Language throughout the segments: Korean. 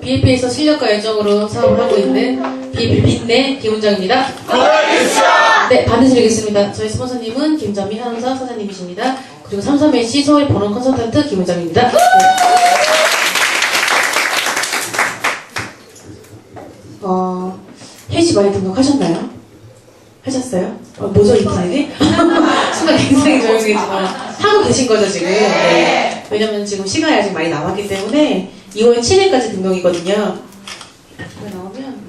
BF에서 실력과 열정으로 사업을 하고 있는 BF 빛내 김훈정입니다. 네, 반드시겠습니다. 저희 스폰서님은 김전미 한의사 사장님이십니다. 그리고 삼삼NC 서울 본원 컨설턴트 김훈정입니다. 네. 헬시 많이 등록하셨나요? 하셨어요? 뭐죠 이 분위기? 순간 굉장히 조용해지만 하고 계신 거죠 지금? 네. 왜냐면 지금 시간이 아직 많이 남았기 때문에 2월 7일까지 등록이거든요. 이거 나오면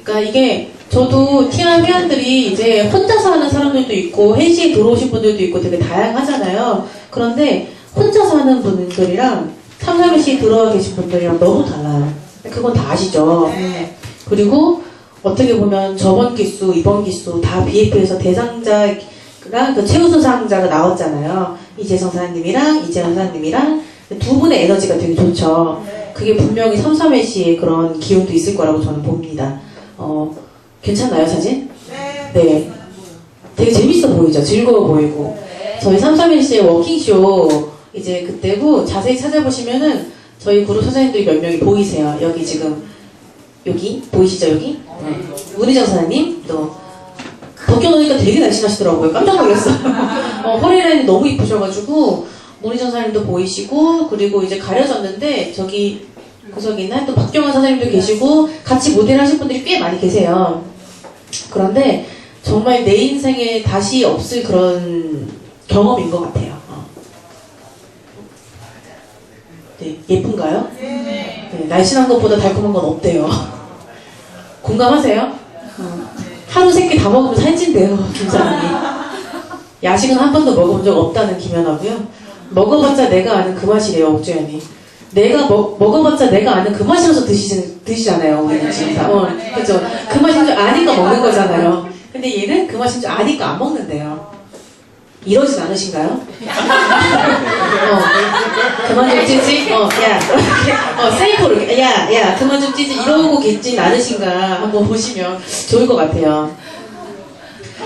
그러니까 이게 저도 TR 회원들이 이제 혼자서 하는 사람들도 있고 헬시에 들어오신 분들도 있고 되게 다양하잖아요. 그런데 혼자서 하는 분들이랑 삼삼NC에 들어와 계신 분들이랑 너무 달라요. 그건 다 아시죠? 그리고 어떻게 보면 저번 기수, 이번 기수 다 BF에서 대상자가 그 최우수상자가 나왔잖아요. 이재성 사장님이랑 이재현 사장님이랑 두 분의 에너지가 되게 좋죠. 그게 분명히 삼삼NC의 그런 기운도 있을 거라고 저는 봅니다. 괜찮나요 사진? 네. 되게 재밌어 보이죠? 즐거워 보이고. 저희 삼삼NC의 워킹쇼 이제 그때고 자세히 찾아보시면은 저희 그룹 사장님들이 몇 명이 보이세요. 여기 지금 여기 보이시죠 여기? 문희정 사장님 또 벗겨놓으니까 되게 날씬하시더라고요. 깜짝 놀랐어요. 허리 라인이 너무 이쁘셔가지고 문희정 사장님도 보이시고 그리고 이제 가려졌는데 저기 구석이나 또 박경환 사장님도 계시고 같이 모델 하신 분들이 꽤 많이 계세요. 그런데 정말 내 인생에 다시 없을 그런 경험인 것 같아요. 네, 예쁜가요? 네, 날씬한 것보다 달콤한 건 없대요. 공감하세요? 하루 세 끼 다 먹으면 살찐대요, 김사람이. 야식은 한 번도 먹어본 적 없다는 김연아고요. 먹어봤자 내가 아는 그 맛이래요, 옥주현이. 내가 먹어봤자 내가 아는 그 맛이라서 드시잖아요, 우리는 진짜. 그죠? 그 맛인 줄 아니까 먹는 거잖아요. 근데 얘는 그 맛인 줄 아니까 안 먹는데요. 이러진 않으신가요? 그만 좀 찌지? 세이프로, 야, 그만 좀 찌지? 이러고 계진 않으신가 한번 보시면 좋을 것 같아요.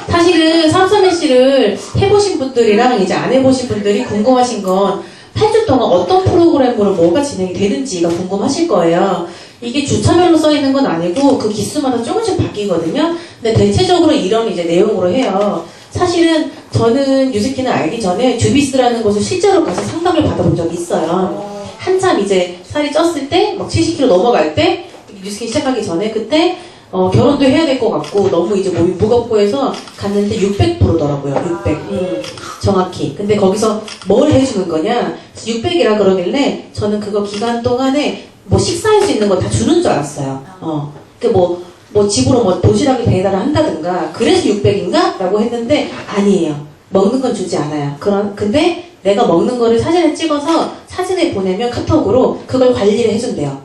사실은 삼삼NC를 해보신 분들이랑 이제 안 해보신 분들이 궁금하신 건 8주 동안 어떤 프로그램으로 뭐가 진행이 되는지가 궁금하실 거예요. 이게 주차별로 써있는 건 아니고 그 기수마다 조금씩 바뀌거든요. 근데 대체적으로 이런 이제 내용으로 해요. 사실은 저는 뉴스키는 알기 전에 주비스라는 곳을 실제로 가서 상담을 받아본 적이 있어요. 한참 이제 살이 쪘을 때, 막 70kg 넘어갈 때, 뉴스키 시작하기 전에 그때 결혼도 해야 될 것 같고 너무 이제 몸이 무겁고 해서 갔는데 600%더라고요. 600. 정확히. 근데 거기서 뭘 해주는 거냐? 600이라 그러길래 저는 그거 기간 동안에 뭐 식사할 수 있는 거 다 주는 줄 알았어요. 뭐 집으로 뭐 도시락을 배달을 한다든가 그래서 600인가? 라고 했는데 아니에요. 먹는 건 주지 않아요. 근데 내가 먹는 거를 사진을 찍어서 사진을 보내면 카톡으로 그걸 관리를 해준대요.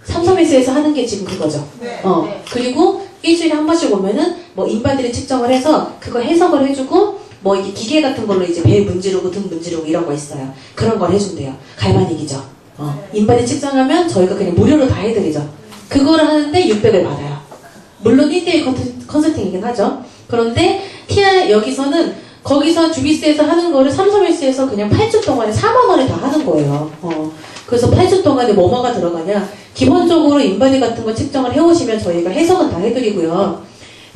삼삼NC에서 하는 게 지금 그거죠. 그리고 일주일에 한 번씩 오면은 뭐 인바디를 측정을 해서 그걸 해석을 해주고 뭐 이게 기계 같은 걸로 이제 배 문지르고 등 문지르고 이런 거 있어요. 그런 걸 해준대요. 갈만이기죠. 인바디 측정하면 저희가 그냥 무료로 다 해드리죠. 그거를 하는데 600을 받아요. 물론 1대1 컨설팅이긴 하죠. 그런데 TR 여기서는 거기서 주비스에서 하는 거를 삼삼NC에서 그냥 8주 동안에 4만 원에 다 하는 거예요. 그래서 8주 동안에 뭐가 들어가냐? 기본적으로 인바디 같은 거 측정을 해오시면 저희가 해석은 다 해드리고요.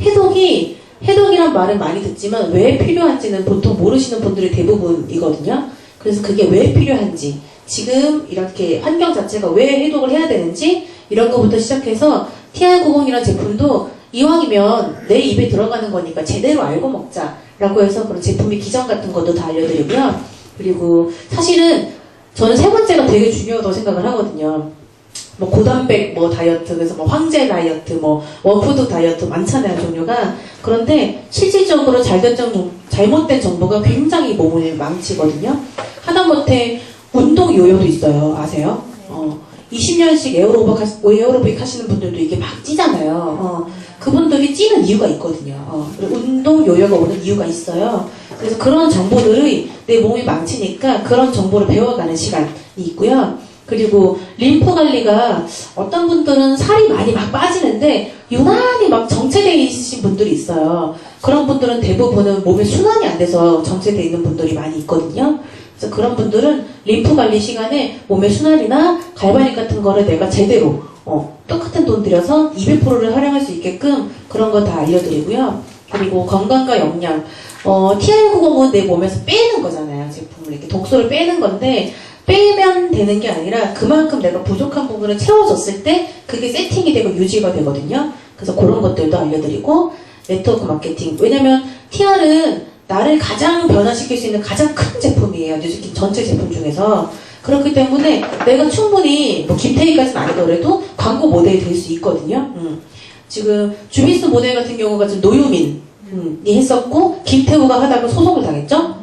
해독이란 말은 많이 듣지만 왜 필요한지는 보통 모르시는 분들이 대부분이거든요. 그래서 그게 왜 필요한지, 지금 이렇게 환경 자체가 왜 해독을 해야 되는지 이런 거부터 시작해서 TR90이라는 제품도 이왕이면 내 입에 들어가는 거니까 제대로 알고 먹자라고 해서 그런 제품의 기전 같은 것도 다 알려드리고요. 그리고 사실은 저는 세 번째가 되게 중요하다고 생각을 하거든요. 뭐 고단백 뭐 다이어트, 그래서 뭐 황제 다이어트, 뭐 원푸드 다이어트 많잖아요, 종류가. 그런데 실질적으로 잘못된 정보가 굉장히 몸을 망치거든요. 하다못해 운동 요요도 있어요. 아세요? 20년씩 에어로빅 하시는 분들도 이게 막 찌잖아요. 그분들이 찌는 이유가 있거든요. 그리고 운동 요요가 오는 이유가 있어요. 그래서 그런 정보들이 내 몸이 망치니까 그런 정보를 배워가는 시간이 있고요. 그리고 림프 관리가 어떤 분들은 살이 많이 막 빠지는데 유난히 막 정체되어 있으신 분들이 있어요. 그런 분들은 대부분은 몸에 순환이 안 돼서 정체되어 있는 분들이 많이 있거든요. 그래서 그런 분들은 림프 관리 시간에 몸의 순환이나 갈바닉 같은 거를 내가 제대로 똑같은 돈 들여서 200%를 활용할 수 있게끔 그런 거 다 알려드리고요. 그리고 건강과 영양. TR90은 내 몸에서 빼는 거잖아요. 제품을 이렇게 독소를 빼는 건데 빼면 되는 게 아니라 그만큼 내가 부족한 부분을 채워줬을 때 그게 세팅이 되고 유지가 되거든요. 그래서 그런 것들도 알려드리고 네트워크 마케팅. 왜냐면 TR은 나를 가장 변화시킬 수 있는 가장 큰 제품이에요. 뉴스킨 전체 제품 중에서. 그렇기 때문에 내가 충분히 뭐 김태희까지는 아니더라도 광고 모델이 될 수 있거든요. 지금 주미스 모델 같은 경우가 지금 노유민이 했었고 김태우가 하다가 소송을 당했죠.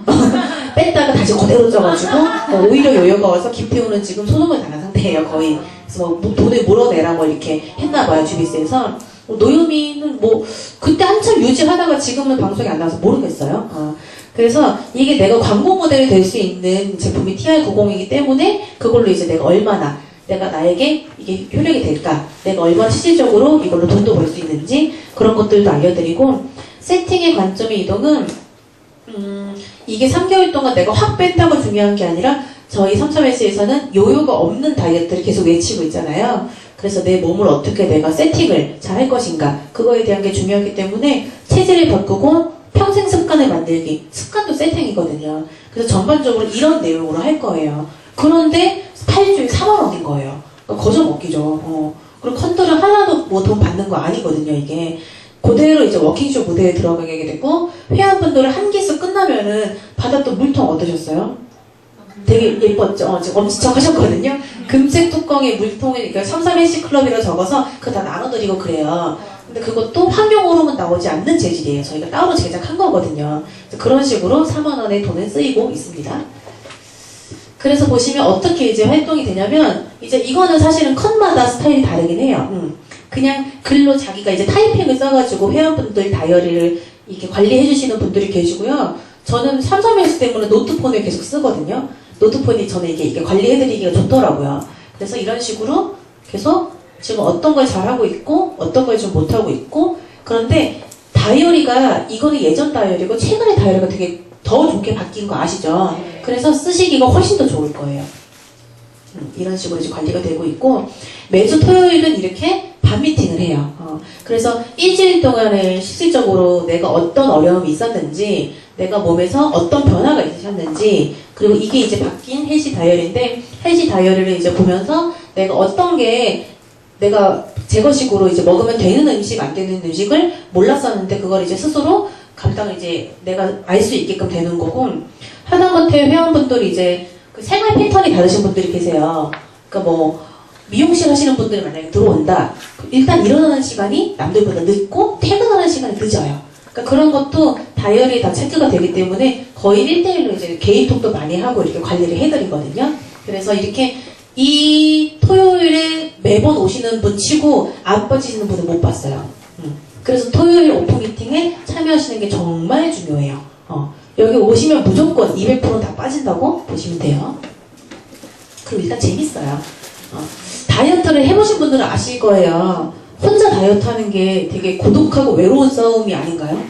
뺐다가 다시 그대로 쪄가지고 오히려 요요가 와서 김태우는 지금 소송을 당한 상태예요. 거의. 그래서 뭐 돈을 물어내라 뭐 이렇게 했나봐요. 주미스에서. 노유미는 뭐 그때 한참 유지하다가 지금은 방송에 안 나와서 모르겠어요. 그래서 이게 내가 광고 모델이 될 수 있는 제품이 TR90이기 때문에 그걸로 이제 내가 얼마나 내가 나에게 이게 효력이 될까, 내가 얼마나 실질적으로 이걸로 돈도 벌 수 있는지 그런 것들도 알려드리고, 세팅의 관점의 이동은 이게 3개월 동안 내가 확 뺐다고 중요한 게 아니라 저희 3.S에서는 요요가 없는 다이어트를 계속 외치고 있잖아요. 그래서 내 몸을 어떻게 내가 세팅을 잘 할 것인가, 그거에 대한 게 중요하기 때문에 체질을 바꾸고 평생 습관을 만들기, 습관도 세팅이거든요. 그래서 전반적으로 이런 내용으로 할 거예요. 그런데 8주에 4만 원인 거예요. 그러니까 거저먹기죠. 그리고 컨트롤 하나도 뭐 돈 받는 거 아니거든요, 이게. 그대로 이제 워킹쇼 무대에 들어가게 되고, 회원분들은 한 기수 끝나면은 받았던 물통 어떠셨어요? 되게 예뻤죠? 지금 엄지척 하셨거든요? 금색 뚜껑에 물통에, 그러니까 331C 클럽이라고 적어서 그거 다 나눠드리고 그래요. 근데 그것도 환경 호르몬 나오지 않는 재질이에요. 저희가 따로 제작한 거거든요. 그런 식으로 4만원의 돈을 쓰이고 있습니다. 그래서 보시면 어떻게 이제 활동이 되냐면, 이제 이거는 사실은 컷마다 스타일이 다르긴 해요. 그냥 글로 자기가 이제 타이핑을 써가지고 회원분들 다이어리를 이렇게 관리해주시는 분들이 계시고요. 저는 3.1S 때문에 노트폰을 계속 쓰거든요. 노트폰이 저는 이게 관리해드리기가 좋더라고요. 그래서 이런 식으로 계속 지금 어떤 걸 잘하고 있고, 어떤 걸 좀 못하고 있고, 그런데 다이어리가, 이거는 예전 다이어리고, 최근에 다이어리가 되게 더 좋게 바뀐 거 아시죠? 그래서 쓰시기가 훨씬 더 좋을 거예요. 이런 식으로 이제 관리가 되고 있고, 매주 토요일은 이렇게 밤 미팅을 해요. 그래서 일주일 동안에 실질적으로 내가 어떤 어려움이 있었는지, 내가 몸에서 어떤 변화가 있으셨는지, 그리고 이게 이제 바뀐 헬시 다이어리인데, 헬시 다이어리를 이제 보면서 내가 어떤 게 내가 제 것식으로 이제 먹으면 되는 음식, 안 되는 음식을 몰랐었는데, 그걸 이제 스스로 감당을 이제 내가 알 수 있게끔 되는 거고, 하다못해 회원분들이 이제 그 생활 패턴이 다르신 분들이 계세요. 그러니까 뭐, 미용실 하시는 분들이 만약에 들어온다. 일단 일어나는 시간이 남들보다 늦고 퇴근하는 시간이 늦어요. 그러니까 그런 것도 다이어리에 다 체크가 되기 때문에 거의 1대1로 이제 개인톡도 많이 하고 이렇게 관리를 해드리거든요. 그래서 이렇게 이 토요일에 매번 오시는 분 치고 안 빠지시는 분은 못 봤어요. 그래서 토요일 오픈 미팅에 참여하시는 게 정말 중요해요. 여기 오시면 무조건 200% 다 빠진다고 보시면 돼요. 그럼 일단 재밌어요. 다이어트를 해보신 분들은 아실 거예요. 혼자 다이어트 하는 게 되게 고독하고 외로운 싸움이 아닌가요?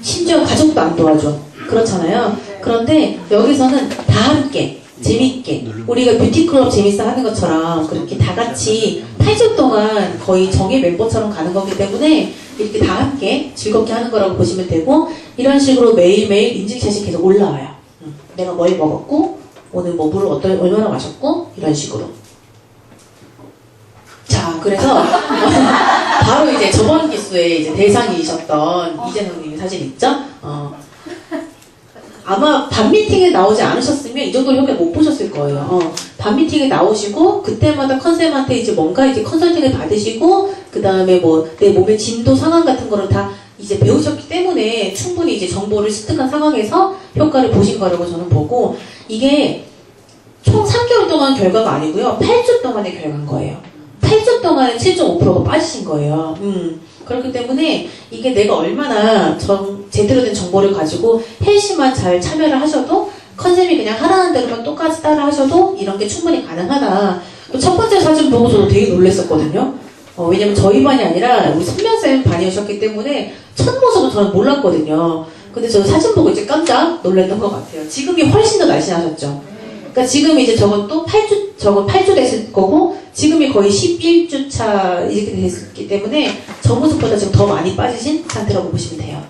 심지어 가족도 안 도와줘. 그렇잖아요. 그런데 여기서는 다 함께 재밌게, 우리가 뷰티클럽 재밌어 하는 것처럼 그렇게 다 같이 8주 동안 거의 정예 멤버처럼 가는 거기 때문에 이렇게 다 함께 즐겁게 하는 거라고 보시면 되고, 이런 식으로 매일매일 인증샷이 계속 올라와요. 내가 뭘 먹었고, 오늘 뭐 물을 얼마나 마셨고, 이런 식으로. 자, 그래서 바로 이제 저번 기수에 이제 대상이셨던 이재성님이 사실 있죠? 아마 밤 미팅에 나오지 않으셨으면 이 정도 효과 못 보셨을 거예요. 밤 미팅에 나오시고 그때마다 컨셉한테 이제 뭔가 이제 컨설팅을 받으시고, 그 다음에 뭐 내 몸의 진도 상황 같은 거를 다 이제 배우셨기 때문에 충분히 이제 정보를 습득한 상황에서 효과를 보신 거라고 저는 보고, 이게 총 3개월 동안 결과가 아니고요. 8주 동안의 결과인 거예요. 8주 동안에 7.5%가 빠지신 거예요. 그렇기 때문에 이게 내가 얼마나 제대로 된 정보를 가지고 헬시만 잘 참여를 하셔도, 컨셉이 그냥 하라는 대로만 똑같이 따라 하셔도 이런 게 충분히 가능하다. 첫 번째 사진 보고 저도 되게 놀랐었거든요. 왜냐면 저희 반이 아니라 우리 선명쌤 반이셨기 때문에 첫 모습은 저는 몰랐거든요. 근데 저 사진 보고 이제 깜짝 놀랐던 것 같아요. 지금이 훨씬 더 날씬하셨죠. 그러니까 지금 이제 저것도 8주, 저거 8주 됐을 거고, 지금이 거의 11주 차 이렇게 됐기 때문에 저 모습보다 지금 더 많이 빠지신 상태라고 보시면 돼요.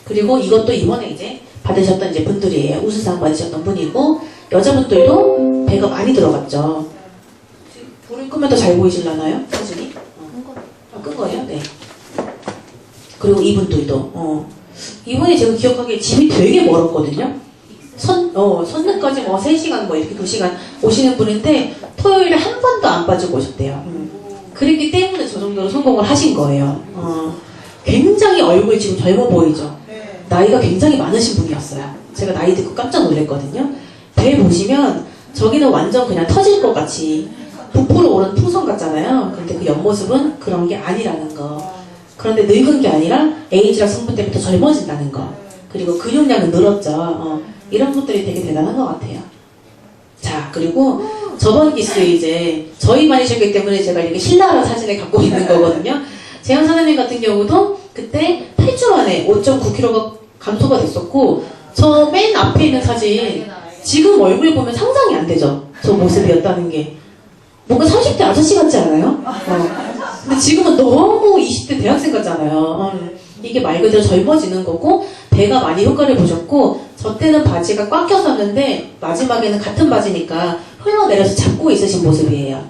그리고 이것도 이번에 이제 받으셨던 이제 분들이에요. 우수상 받으셨던 분이고, 여자분들도 배가 많이 들어갔죠. 불을 끄면 더 잘 보이실라나요? 사진이? 끈 거예요? 네. 그리고 이분들도, 이분이 제가 기억하기에 집이 되게 멀었거든요. 선릉까지 뭐 3시간 뭐 이렇게 2시간 오시는 분인데 토요일에 한 번도 안 빠지고 오셨대요. 그랬기 때문에 저 정도로 성공을 하신 거예요. 굉장히 얼굴 지금 젊어 보이죠? 나이가 굉장히 많으신 분이었어요. 제가 나이 듣고 깜짝 놀랐거든요. 배 보시면 저기는 완전 그냥 터질 것 같이 부풀어 오른 풍선 같잖아요. 근데 그 옆모습은 그런 게 아니라는 거. 그런데 늙은 게 아니라 에이즈랑 성분 때문에 더 젊어진다는 거. 그리고 근육량은 늘었죠. 이런 분들이 되게 대단한 것 같아요. 자, 그리고 저번 기수에 이제 저희만 이셨기 때문에 제가 이렇게 신랄한 사진을 갖고 있는 거거든요. 재현 사장님 같은 경우도 그때 8주 만에 5.9kg가 감소가 됐었고, 저 맨 앞에 있는 사진 지금 얼굴 보면 상상이 안 되죠. 저 모습이었다는 게. 뭔가 30대 아저씨 같지 않아요? 근데 지금은 너무 20대 대학생 같잖아요. 이게 말 그대로 젊어지는 거고, 배가 많이 효과를 보셨고, 저 때는 바지가 꽉 꼈었는데 마지막에는 같은 바지니까 흘러내려서 잡고 있으신 모습이에요.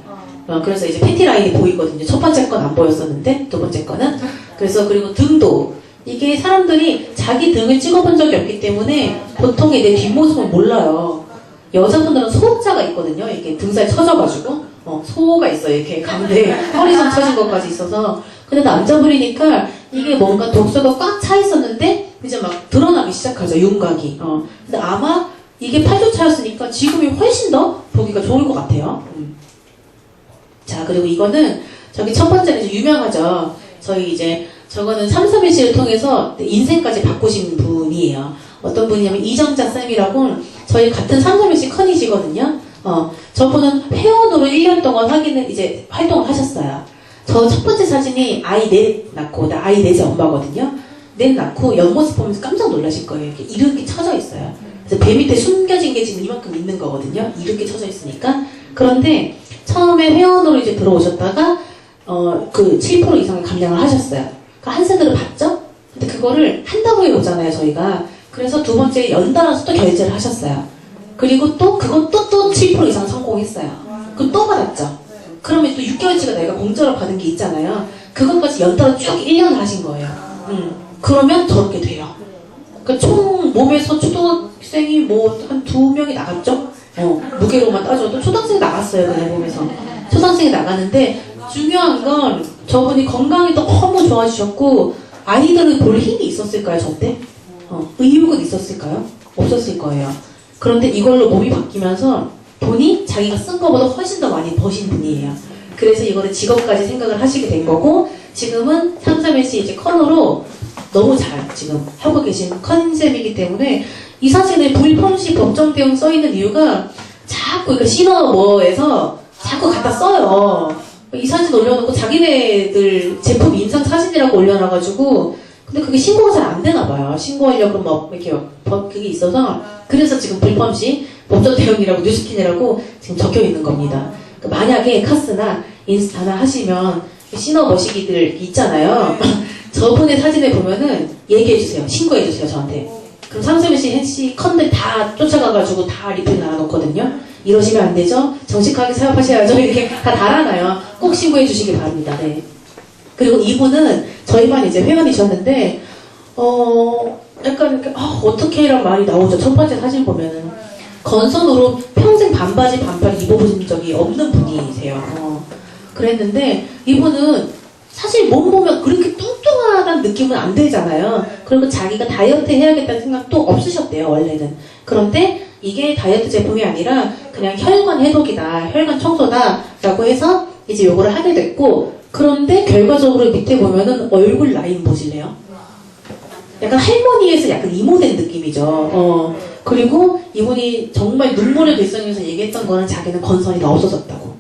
그래서 이제 팬티 라인이 보이거든요. 첫 번째 건 안 보였었는데 두 번째 거는. 그래서 그리고 등도 이게 사람들이 자기 등을 찍어본 적이 없기 때문에 보통 내 뒷모습은 몰라요. 여자분들은 소자가 있거든요. 이렇게 등살 처져가지고 소가 있어요. 이렇게 가운데 허리선 처진 것까지 있어서. 근데 남자분이니까 이게 뭔가 독소가 꽉 차 있었는데 이제 막 드러나기 시작하죠. 윤곽이. 근데 아마 이게 8주 차였으니까 지금이 훨씬 더 보기가 좋을 것 같아요. 자, 그리고 이거는 저기 첫 번째는 이제 유명하죠. 저희 이제 저거는 331C를 통해서 인생까지 바꾸신 분이에요. 어떤 분이냐면 이정자 쌤이라고 저희 같은 331C 커니시거든요. 저분은 회원으로 1년 동안 이제 활동을 하셨어요. 저 첫 번째 사진이 아이 넷 낳고, 나 아이 넷의 엄마거든요. 넷 낳고 옆모습 보면서 깜짝 놀라실 거예요. 이렇게 쳐져 있어요. 그래서 배 밑에 숨겨진 게 지금 이만큼 있는 거거든요. 이렇게 쳐져 있으니까. 그런데 처음에 회원으로 이제 들어오셨다가 그 7% 이상을 감량을 하셨어요. 그 한 세트를 받죠? 근데 그거를 한 달 후에 오잖아요, 저희가. 그래서 두 번째 연달아서 또 결제를 하셨어요. 그리고 또 그것도 또 7% 이상 성공했어요. 그럼 또 받았죠. 그러면 또 6개월치가 내가 공짜로 받은 게 있잖아요. 그것까지 연달아 쭉 1년을 하신 거예요. 그러면 저렇게 돼요. 그러니까 총 몸에서 초등학생이 뭐 한 2명이 나갔죠? 무게로만 따져도 초등학생이 나갔어요. 그냥 몸에서. 초등학생이 나가는데 중요한 건 저분이 건강이 너무 좋아지셨고 아이들을 볼 힘이 있었을까요? 저 때? 의욕은 있었을까요? 없었을 거예요. 그런데 이걸로 몸이 바뀌면서 돈이 자기가 쓴 것보다 훨씬 더 많이 버신 분이에요. 그래서 이거를 직업까지 생각을 하시게 된 거고, 지금은 331C 이제 커너로 너무 잘 지금 하고 계신 컨셉이기 때문에 이 사진에 불펌시 법정 대응 써있는 이유가 자꾸 그러니까 시너머에서 자꾸 갖다 써요. 이 사진 올려놓고 자기네들 제품 인상 사진이라고 올려놔가지고, 근데 그게 신고가 잘 안 되나 봐요. 신고하려고 막 이렇게 그게 있어서. 그래서 지금 불펌시 법정 대응이라고 뉴스킨이라고 지금 적혀 있는 겁니다. 그러니까 만약에 카스나 인스타나 하시면 시너머시기들 있잖아요. 저분의 사진을 보면은 얘기해주세요. 신고해주세요, 저한테. 그럼 331C 컨들 다 쫓아가가지고 다 리플 달아놓거든요. 이러시면 안 되죠? 정직하게 사업하셔야죠. 이렇게 다 달아놔요. 꼭 신고해 주시기 바랍니다. 네. 그리고 이분은 저희만 이제 회원이셨는데, 약간 이렇게, 어떻게 이런 말이 나오죠. 첫 번째 사진 보면은. 건선으로 평생 반바지 반팔 입어보신 적이 없는 분이세요. 그랬는데, 이분은 사실 몸 보면 그렇게 뚱뚱하다는 느낌은 안 들잖아요. 그리고 자기가 다이어트 해야겠다는 생각도 없으셨대요, 원래는. 그런데 이게 다이어트 제품이 아니라 그냥 혈관 해독이다, 혈관 청소다 라고 해서 이제 요거를 하게 됐고, 그런데 결과적으로 밑에 보면은 얼굴 라인 보실래요? 약간 할머니에서 약간 이모된 느낌이죠. 그리고 이분이 정말 눈물을 글썽이면서 얘기했던 거는 자기는 건선이 다 없어졌다고.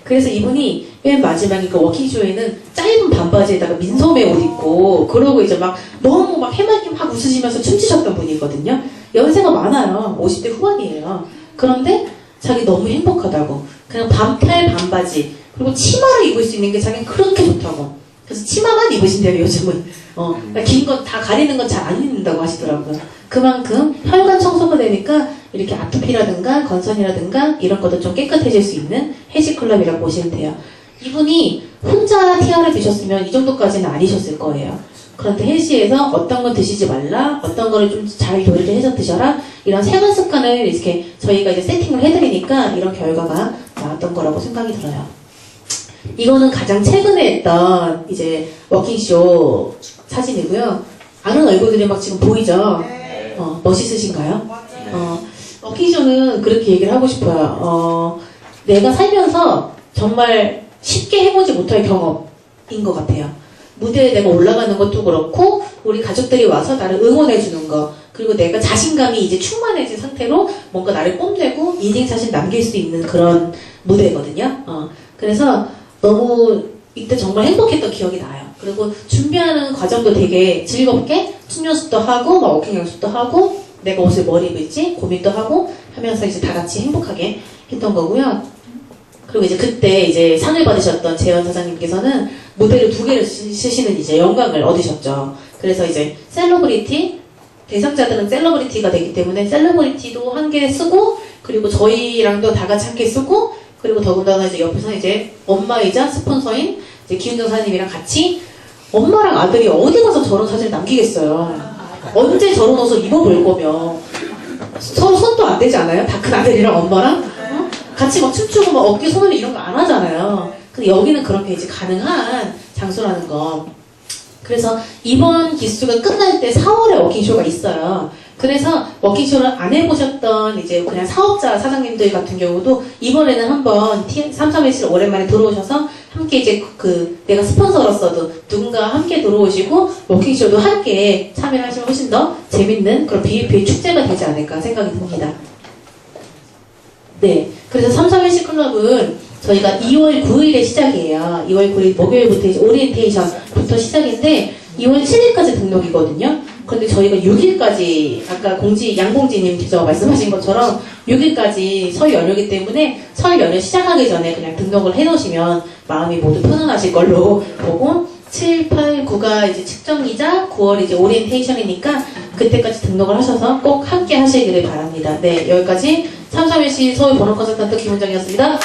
그래서 이분이 맨 마지막에 그 워킹쇼에는 짧은 반바지에다가 민소매 옷 입고 그러고 이제 막 너무 막 해맑게 막 웃으시면서 춤추셨던 분이거든요. 연세가 많아요. 50대 후반이에요. 그런데 자기 너무 행복하다고. 그냥 반팔 반바지 그리고 치마를 입을 수 있는 게 자기는 그렇게 좋다고. 그래서 치마만 입으신대요 요즘은. 그러니까 긴 건 다 가리는 건 잘 안 입는다고 하시더라고요. 그만큼 혈관 청소가 되니까 이렇게 아토피라든가 건선이라든가 이런 것도 좀 깨끗해질 수 있는 해시클럽이라고 보시면 돼요. 이분이 혼자 티아를 드셨으면 이 정도까지는 아니셨을 거예요. 그런데 헬시에서 어떤 건 드시지 말라, 어떤 거를 좀 잘 요리를 해서 드셔라, 이런 생활 습관을 이렇게 저희가 이제 세팅을 해드리니까 이런 결과가 나왔던 거라고 생각이 들어요. 이거는 가장 최근에 했던 이제 워킹쇼 사진이고요. 아는 얼굴들이 막 지금 보이죠? 멋있으신가요? 워킹쇼는 그렇게 얘기를 하고 싶어요. 내가 살면서 정말 쉽게 해보지 못할 경험인 것 같아요. 무대에 내가 올라가는 것도 그렇고, 우리 가족들이 와서 나를 응원해주는 거, 그리고 내가 자신감이 이제 충만해진 상태로 뭔가 나를 뽐내고 인생샷을 남길 수 있는 그런 무대거든요. 그래서 너무 이때 정말 행복했던 기억이 나요. 그리고 준비하는 과정도 되게 즐겁게 춤 연습도 하고, 막 워킹 연습도 하고, 내가 옷을 뭘 입을지 고민도 하고 하면서 이제 다 같이 행복하게 했던 거고요. 그리고 이제 그때 이제 상을 받으셨던 재현 사장님께서는 모델을 2개를 쓰시는 이제 영광을 얻으셨죠. 그래서 이제 셀러브리티, 대상자들은 셀러브리티가 되기 때문에 셀러브리티도 1개 쓰고, 그리고 저희랑도 다 같이 함께 쓰고, 그리고 더군다나 이제 옆에서 이제 엄마이자 스폰서인 이제 기훈정 사장님이랑 같이, 엄마랑 아들이 어디 가서 저런 사진을 남기겠어요. 언제 저런 옷을 입어볼 거면 서로 손도 안 대지 않아요? 다 큰 아들이랑 엄마랑 같이 막 춤추고 막 어깨 손을 이런 거 안 하잖아요. 근데 여기는 그렇게 이제 가능한 장소라는 거. 그래서 이번 기수가 끝날 때 4월에 워킹쇼가 있어요. 그래서 워킹쇼를 안 해보셨던 이제 그냥 사업자 사장님들 같은 경우도 이번에는 한번 331실 오랜만에 들어오셔서 함께 이제 내가 스폰서로서도 누군가 함께 들어오시고 워킹쇼도 함께 참여를 하시면 훨씬 더 재밌는 그런 BF의 축제가 되지 않을까 생각이 듭니다. 네. 그래서 331실 클럽은 저희가 2월 9일에 시작이에요. 2월 9일 목요일부터 이제 오리엔테이션부터 시작인데 2월 7일까지 등록이거든요. 그런데 저희가 6일까지 아까 양공지님께서 말씀하신 것처럼 6일까지 설 연휴이기 때문에 설 연휴 시작하기 전에 그냥 등록을 해놓으시면 마음이 모두 편안하실 걸로 보고 7, 8, 9가 이제 측정이자 9월 이제 오리엔테이션이니까 그때까지 등록을 하셔서 꼭 함께 하시기를 바랍니다. 네, 여기까지 331시 서울 번호 컨설턴트 김은정이었습니다.